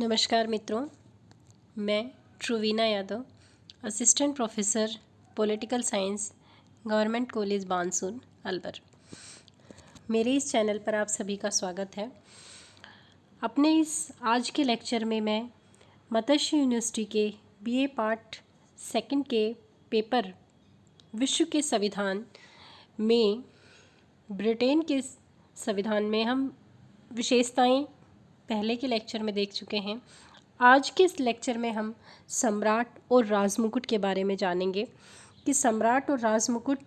नमस्कार मित्रों, मैं Truvina Yadav, assistant professor political science, government college Bansur, Alwar. मेरे इस चैनल पर आप सभी का स्वागत है। अपने इस आज के लेक्चर में मैं मत्स्य यूनिवर्सिटी के बीए पार्ट सेकंड के पेपर विश्व के संविधान में ब्रिटेन के संविधान में हम विशेषताएं पहले के लेक्चर में देख चुके हैं। आज के इस लेक्चर में हम सम्राट और राजमुकुट के बारे में जानेंगे कि सम्राट और राजमुकुट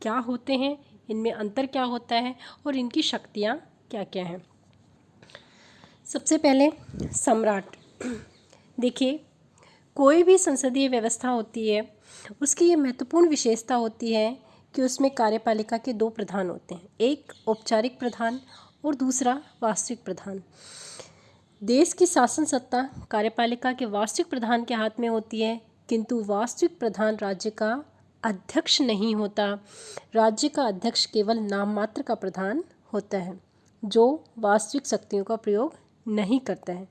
क्या होते हैं, इनमें अंतर क्या होता है और इनकी शक्तियाँ क्या क्या हैं। सबसे पहले सम्राट। देखिए, कोई भी संसदीय व्यवस्था होती है, उसकी ये महत्वपूर्ण विशेषता होती है कि उसमें कार्यपालिका के दो प्रधान होते हैं, एक औपचारिक प्रधान और दूसरा वास्तविक प्रधान। देश की शासन सत्ता कार्यपालिका के वास्तविक प्रधान के हाथ में होती है, किंतु वास्तविक प्रधान राज्य का अध्यक्ष नहीं होता। राज्य का अध्यक्ष केवल नाम मात्र का प्रधान होता है, जो वास्तविक शक्तियों का प्रयोग नहीं करता है,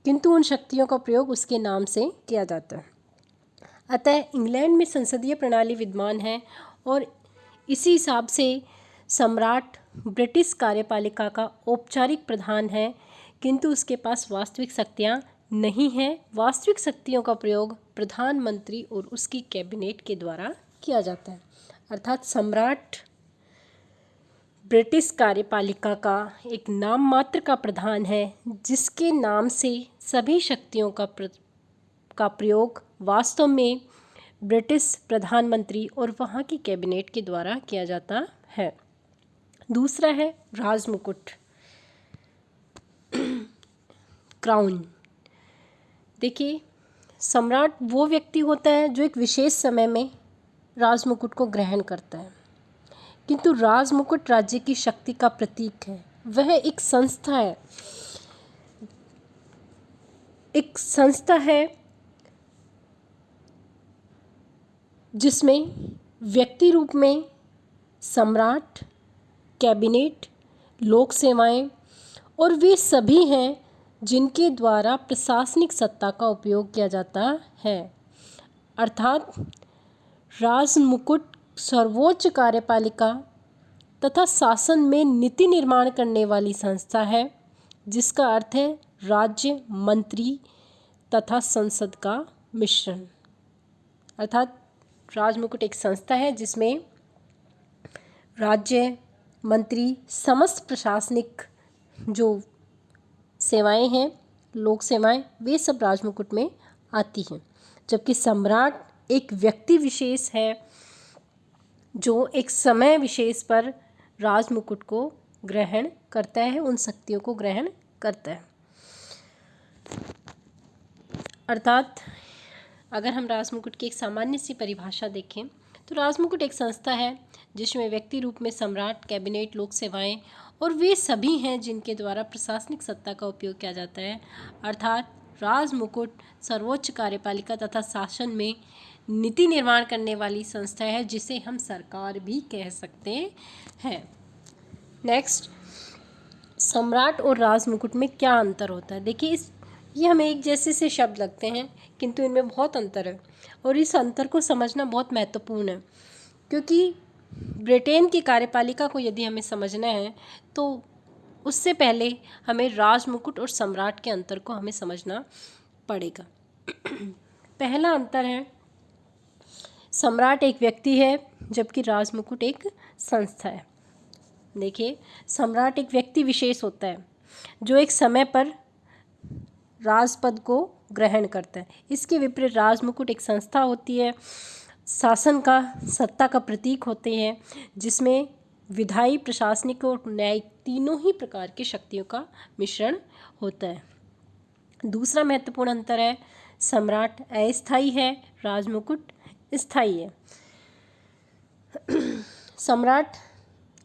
किंतु उन शक्तियों का प्रयोग उसके नाम से किया जाता है। अतः इंग्लैंड में संसदीय प्रणाली विद्यमान है और इसी हिसाब से सम्राट ब्रिटिश कार्यपालिका का औपचारिक प्रधान है, किंतु उसके पास वास्तविक शक्तियाँ नहीं हैं। वास्तविक शक्तियों का प्रयोग प्रधानमंत्री और उसकी कैबिनेट के द्वारा किया जाता है। अर्थात सम्राट ब्रिटिश कार्यपालिका का एक नाम मात्र का प्रधान है, जिसके नाम से सभी शक्तियों का प्रयोग वास्तव में ब्रिटिश प्रधानमंत्री और वहाँ की कैबिनेट के द्वारा किया जाता है। दूसरा है राजमुकुट, क्राउन। देखिए, सम्राट वो व्यक्ति होता है जो एक विशेष समय में राजमुकुट को ग्रहण करता है, किंतु राजमुकुट राज्य की शक्ति का प्रतीक है। वह एक संस्था है, जिसमें व्यक्ति रूप में सम्राट, कैबिनेट, लोक सेवाएं और वे सभी हैं जिनके द्वारा प्रशासनिक सत्ता का उपयोग किया जाता है। अर्थात राजमुकुट सर्वोच्च कार्यपालिका तथा शासन में नीति निर्माण करने वाली संस्था है, जिसका अर्थ है राज्य, मंत्री तथा संसद का मिश्रण। अर्थात राजमुकुट एक संस्था है जिसमें राज्य, मंत्री, समस्त प्रशासनिक जो सेवाएं हैं, लोक सेवाएं, वे सब राजमुकुट में आती हैं। जबकि सम्राट एक व्यक्ति विशेष है जो एक समय विशेष पर राजमुकुट को ग्रहण करता है, उन शक्तियों को ग्रहण करता है। अर्थात अगर हम राजमुकुट की एक सामान्य सी परिभाषा देखें तो राजमुकुट एक संस्था है जिसमें व्यक्ति रूप में सम्राट, कैबिनेट, लोक सेवाएं और वे सभी हैं जिनके द्वारा प्रशासनिक सत्ता का उपयोग किया जाता है। अर्थात राजमुकुट सर्वोच्च कार्यपालिका तथा शासन में नीति निर्माण करने वाली संस्था है, जिसे हम सरकार भी कह सकते हैं। नेक्स्ट, सम्राट और राजमुकुट में क्या अंतर होता है। देखिए, ये हमें एक जैसे से शब्द लगते हैं, किंतु इनमें बहुत अंतर है और इस अंतर को समझना बहुत महत्वपूर्ण है, क्योंकि ब्रिटेन की कार्यपालिका को यदि हमें समझना है तो उससे पहले हमें राजमुकुट और सम्राट के अंतर को हमें समझना पड़ेगा। पहला अंतर है, सम्राट एक व्यक्ति है जबकि राजमुकुट एक संस्था है। देखिए, सम्राट एक व्यक्ति विशेष होता है जो एक समय पर राजपद को ग्रहण करता है। इसके विपरीत राजमुकुट एक संस्था होती है, शासन का, सत्ता का प्रतीक होते हैं, जिसमें विधायी, प्रशासनिक और न्यायिक तीनों ही प्रकार की शक्तियों का मिश्रण होता है। दूसरा महत्वपूर्ण अंतर है, सम्राट अस्थायी है, राजमुकुट स्थायी है। सम्राट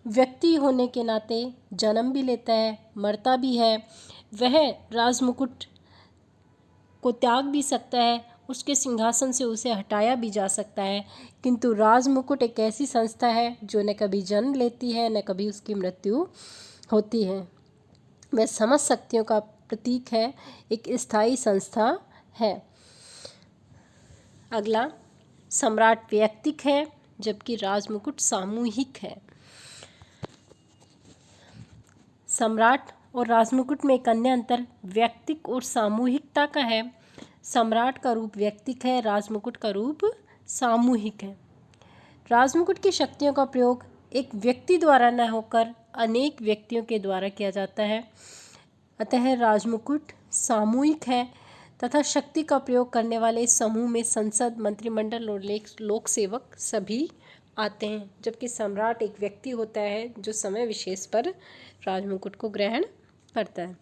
व्यक्ति होने के नाते जन्म भी लेता है, मरता भी है। वह राजमुकुट को त्याग भी सकता है, उसके सिंहासन से उसे हटाया भी जा सकता है, किंतु राजमुकुट एक ऐसी संस्था है जो न कभी जन्म लेती है न कभी उसकी मृत्यु होती है। वह समस्त शक्तियों का प्रतीक है, एक स्थायी संस्था है। अगला, सम्राट वैयक्तिक है जबकि राजमुकुट सामूहिक है। सम्राट और राजमुकुट में एक अन्य अंतर वैयक्तिक और सामूहिकता का है। सम्राट का रूप वैयक्तिक है, राजमुकुट का रूप सामूहिक है। राजमुकुट की शक्तियों का प्रयोग एक व्यक्ति द्वारा न होकर अनेक व्यक्तियों के द्वारा किया जाता है, अतः राजमुकुट सामूहिक है तथा शक्ति का प्रयोग करने वाले समूह में संसद, मंत्रिमंडल और लोक सेवक सभी आते हैं, जबकि सम्राट एक व्यक्ति होता है जो समय विशेष पर राजमुकुट को ग्रहण करता है।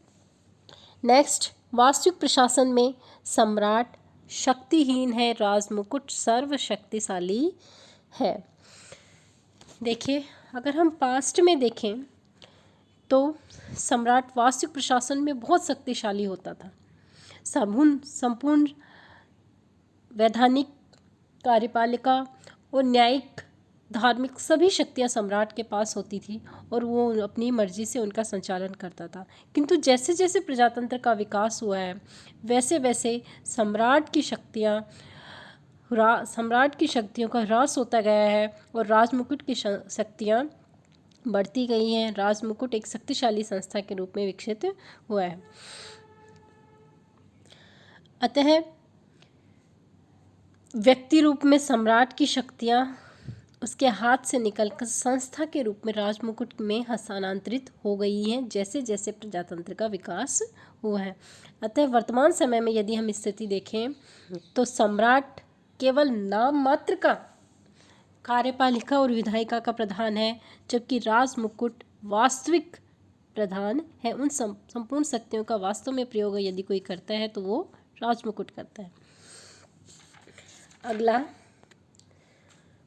नेक्स्ट, वास्तविक प्रशासन में सम्राट शक्तिहीन है, राजमुकुट सर्वशक्तिशाली है। देखिए, अगर हम पास्ट में देखें तो सम्राट वास्तविक प्रशासन में बहुत शक्तिशाली होता था। संपूर्ण वैधानिक, कार्यपालिका और न्यायिक, धार्मिक सभी शक्तियां सम्राट के पास होती थी और वो अपनी मर्जी से उनका संचालन करता था। किंतु जैसे जैसे प्रजातंत्र का विकास हुआ है वैसे वैसे सम्राट की शक्तियों का ह्रास होता गया है और राजमुकुट की शक्तियाँ बढ़ती गई हैं। राजमुकुट एक शक्तिशाली संस्था के रूप में विकसित हुआ है। अतः व्यक्ति रूप में सम्राट की शक्तियाँ उसके हाथ से निकलकर संस्था के रूप में राजमुकुट में हस्तांतरित हो गई हैं जैसे जैसे प्रजातंत्र का विकास हुआ है। अतः वर्तमान समय में यदि हम स्थिति देखें तो सम्राट केवल नाम मात्र का कार्यपालिका और विधायिका का प्रधान है, जबकि राजमुकुट वास्तविक प्रधान है। उन संपूर्ण शक्तियों का वास्तव में प्रयोग यदि कोई करता है तो वो राजमुकुट करता है। अगला,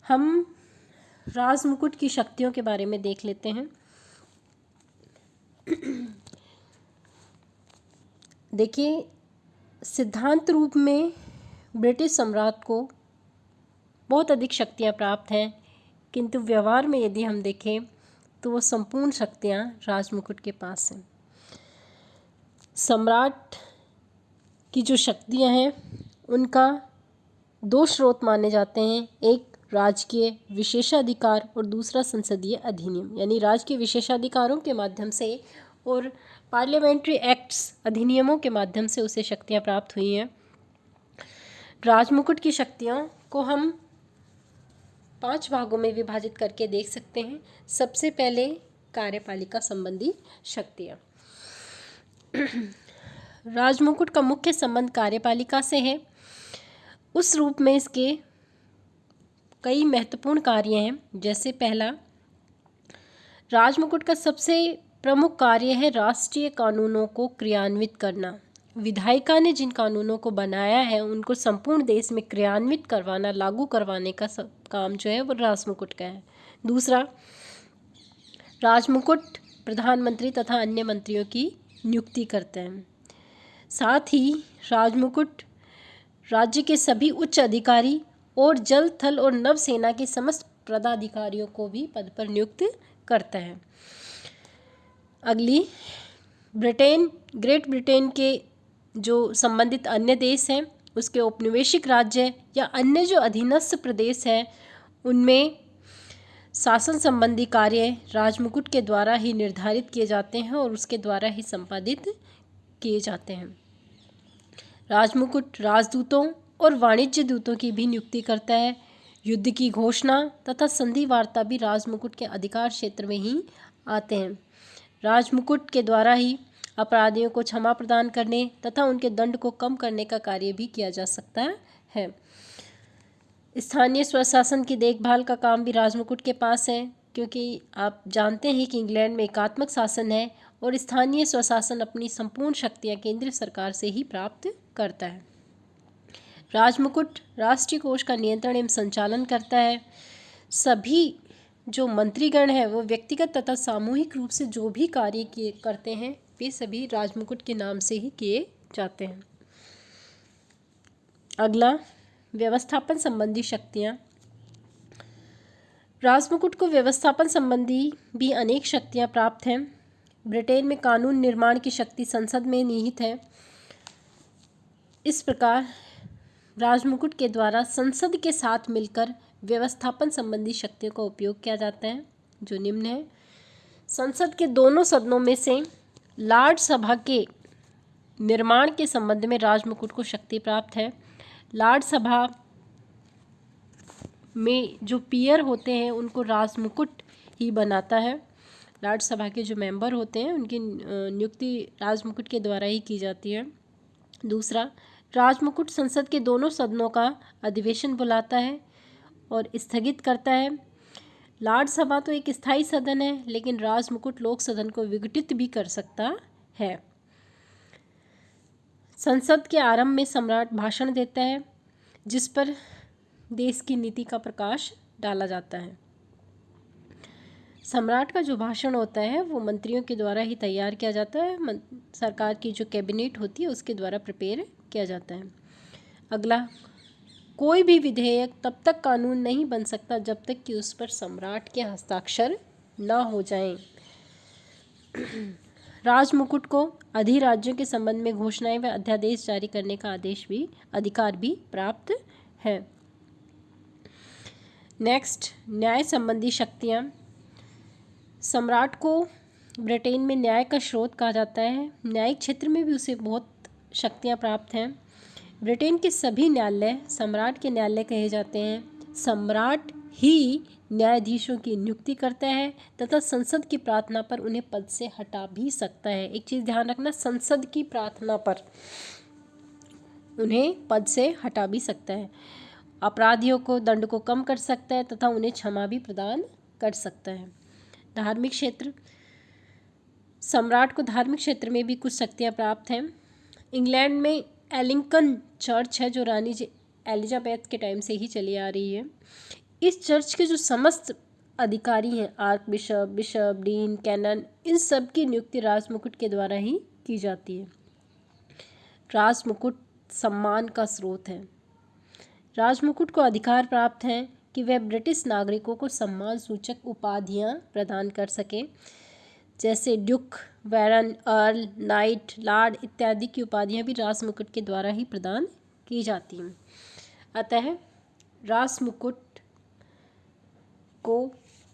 हम राजमुकुट की शक्तियों के बारे में देख लेते हैं। देखिए, सिद्धांत रूप में ब्रिटिश सम्राट को बहुत अधिक शक्तियाँ प्राप्त हैं, किंतु व्यवहार में यदि हम देखें तो वो संपूर्ण शक्तियाँ राजमुकुट के पास हैं। सम्राट की जो शक्तियाँ हैं उनका दो स्रोत माने जाते हैं, एक राजकीय विशेषाधिकार और दूसरा संसदीय अधिनियम, यानी राजकीय विशेषाधिकारों के माध्यम से और पार्लियामेंट्री एक्ट्स अधिनियमों के माध्यम से उसे शक्तियाँ प्राप्त हुई हैं। राजमुकुट की शक्तियों को हम 5 भागों में विभाजित करके देख सकते हैं। सबसे पहले कार्यपालिका संबंधी शक्तियाँ। राजमुकुट का मुख्य संबंध कार्यपालिका से है। उस रूप में इसके कई महत्वपूर्ण कार्य हैं। जैसे पहला, राजमुकुट का सबसे प्रमुख कार्य है राष्ट्रीय कानूनों को क्रियान्वित करना। विधायिका ने जिन कानूनों को बनाया है उनको संपूर्ण देश में क्रियान्वित करवाना, लागू करवाने का काम जो है वो राजमुकुट का है। दूसरा, राजमुकुट प्रधानमंत्री तथा अन्य मंत्रियों की नियुक्ति करते हैं। साथ ही राजमुकुट राज्य के सभी उच्च अधिकारी और जल, थल और नभ सेना के समस्त पदाधिकारियों को भी पद पर नियुक्त करता है। अगली, ग्रेट ब्रिटेन के जो संबंधित अन्य देश हैं उसके औपनिवेशिक राज्य या अन्य जो अधीनस्थ प्रदेश हैं उनमें शासन संबंधी कार्य राजमुकुट के द्वारा ही निर्धारित किए जाते हैं और उसके द्वारा ही संपादित किए जाते हैं। राजमुकुट राजदूतों और वाणिज्य दूतों की भी नियुक्ति करता है। युद्ध की घोषणा तथा संधि वार्ता भी राजमुकुट के अधिकार क्षेत्र में ही आते हैं। राजमुकुट के द्वारा ही अपराधियों को क्षमा प्रदान करने तथा उनके दंड को कम करने का कार्य भी किया जा सकता है। स्थानीय स्वशासन की देखभाल का काम भी राजमुकुट के पास है, क्योंकि आप जानते हैं कि इंग्लैंड में एकात्मक शासन है और स्थानीय स्वशासन अपनी संपूर्ण शक्तियाँ केंद्रीय सरकार से ही प्राप्त करता है। राजमुकुट राष्ट्रीय कोष का नियंत्रण एवं संचालन करता है। सभी जो मंत्रीगण हैं वो व्यक्तिगत तथा सामूहिक रूप से जो भी कार्य करते हैं वे सभी राजमुकुट के नाम से ही किए जाते हैं। अगला, व्यवस्थापन संबंधी शक्तियाँ। राजमुकुट को व्यवस्थापन संबंधी भी अनेक शक्तियाँ प्राप्त हैं। ब्रिटेन में कानून निर्माण की शक्ति संसद में निहित है। इस प्रकार राजमुकुट के द्वारा संसद के साथ मिलकर व्यवस्थापन संबंधी शक्तियों का उपयोग किया जाता है, जो निम्न है। संसद के दोनों सदनों में से लॉर्ड सभा के निर्माण के संबंध में राजमुकुट को शक्ति प्राप्त है। लॉर्ड सभा में जो पीयर होते हैं उनको राजमुकुट ही बनाता है। लॉर्ड सभा के जो मेंबर होते हैं उनकी नियुक्ति राजमुकुट के द्वारा ही की जाती है। दूसरा, राजमुकुट संसद के दोनों सदनों का अधिवेशन बुलाता है और स्थगित करता है। लॉर्ड सभा तो एक स्थायी सदन है, लेकिन राजमुकुट लोक सदन को विघटित भी कर सकता है। संसद के आरंभ में सम्राट भाषण देता है, जिस पर देश की नीति का प्रकाश डाला जाता है। सम्राट का जो भाषण होता है वो मंत्रियों के द्वारा ही तैयार किया जाता है। सरकार की जो कैबिनेट होती है उसके द्वारा प्रिपेयर किया जाता है। अगला, कोई भी विधेयक तब तक कानून नहीं बन सकता जब तक कि उस पर सम्राट के हस्ताक्षर न हो जाएं। राजमुकुट को अधिराज्यों के संबंध में घोषणाएं व अध्यादेश जारी करने का अधिकार भी प्राप्त है। नेक्स्ट, न्याय संबंधी शक्तियाँ। सम्राट को ब्रिटेन में न्याय का स्रोत कहा जाता है। न्यायिक क्षेत्र में भी उसे बहुत शक्तियाँ प्राप्त हैं। ब्रिटेन के सभी न्यायालय सम्राट के न्यायालय कहे जाते हैं। सम्राट ही न्यायाधीशों की नियुक्ति करता है तथा संसद की प्रार्थना पर उन्हें पद से हटा भी सकता है। एक चीज़ ध्यान रखना, संसद की प्रार्थना पर उन्हें पद से हटा भी सकता है। अपराधियों को दंड को कम कर सकता है तथा उन्हें क्षमा भी प्रदान कर सकता है। धार्मिक क्षेत्र, सम्राट को धार्मिक क्षेत्र में भी कुछ शक्तियाँ प्राप्त हैं। इंग्लैंड में एलिंगटन चर्च है जो रानी एलिजाबेथ के टाइम से ही चली आ रही है। इस चर्च के जो समस्त अधिकारी हैं, आर्क बिशप, डीन, कैनन, इन सब की नियुक्ति राजमुकुट के द्वारा ही की जाती है। राजमुकुट सम्मान का स्रोत है। राजमुकुट को अधिकार प्राप्त है कि वह ब्रिटिश नागरिकों को सम्मान सूचक उपाधियां प्रदान कर सके, जैसे ड्यूक, बैरन, अर्ल, नाइट, लॉर्ड इत्यादि की उपाधियां भी राजमुकुट के द्वारा ही प्रदान की जाती हैं। अतः राजमुकुट को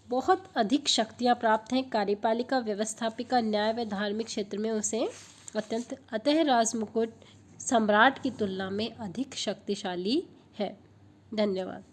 बहुत अधिक शक्तियां प्राप्त हैं। कार्यपालिका, व्यवस्थापिका, न्याय व धार्मिक क्षेत्र में उसे अतः राजमुकुट सम्राट की तुलना में अधिक शक्तिशाली है। धन्यवाद।